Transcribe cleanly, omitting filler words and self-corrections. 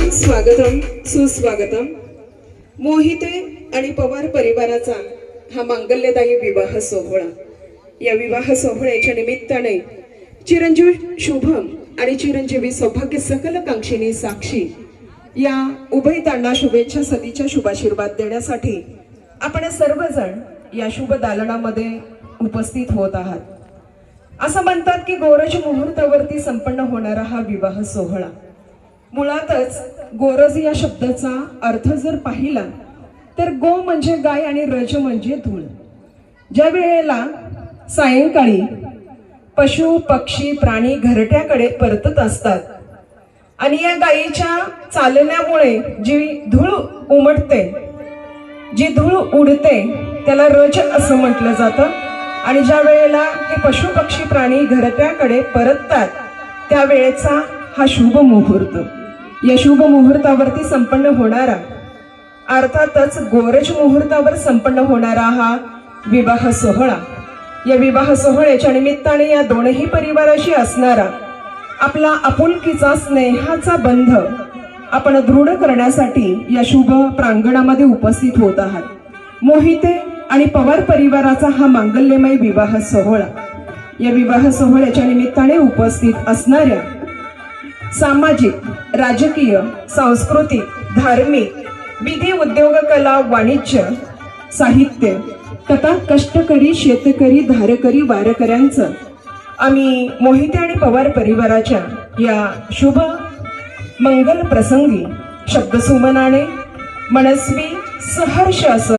स्वागतम सुस्वागतम. मोहिते आणि पवार परिवाराचा हा मांगल्यदायी विवाह सोहळा. या विवाह सोहळ्याच्या निमित्ताने चिरंजीव शुभम आणि चिरंजीवी सौभाग्य सकल कांक्षिणी साक्षी या उभयतांना शुभेच्छा सदीच्या शुभाशीर्वाद देण्यासाठी आपण सर्वजण या शुभ दालनामध्ये उपस्थित होत आहात. असं म्हणतात की गोरज मुहूर्तावरती संपन्न होणारा हा विवाह सोहळा. मुळातच गोरज या शब्दाचा अर्थ जर पाहिला तर गो म्हणजे गाय आणि रज म्हणजे धूळ. ज्या वेळेला सायंकाळी पशु पक्षी प्राणी घरट्याकडे परतत असतात आणि या गायीच्या चालण्यामुळे जी धूळ उमटते, जी धूळ उडते, त्याला रज असं म्हटलं जातं. आणि ज्या वेळेला हे पशु पक्षी प्राणी घरट्याकडे परततात त्यावेळेचा हा शुभ मुहूर्त. या शुभ मुहूर्तावरती संपन्न होणारा, अर्थातच गोरज मुहूर्तावर संपन्न होणारा हा विवाह सोहळा. या विवाह सोहळ्याच्या निमित्ताने या दोनही परिवाराशी असणारा आपला आपुलकीचा स्नेहाचा बंध आपण दृढ करण्यासाठी या शुभ प्रांगणामध्ये उपस्थित होत आहात. मोहिते आणि पवार परिवाराचा हा मांगल्यमय विवाह सोहळा. या विवाह सोहळ्याच्या निमित्ताने उपस्थित असणाऱ्या सामाजिक, राजकीय, सांस्कृतिक, धार्मिक, विधी, उद्योग, कला, वाणिज्य, साहित्य तथा कष्टकरी, शेतकरी, धारकरी, वारकऱ्यांचं आम्ही मोहिते आणि पवार परिवाराच्या या शुभ मंगल प्रसंगी शब्दसुमनाने मनस्वी सहर्ष असं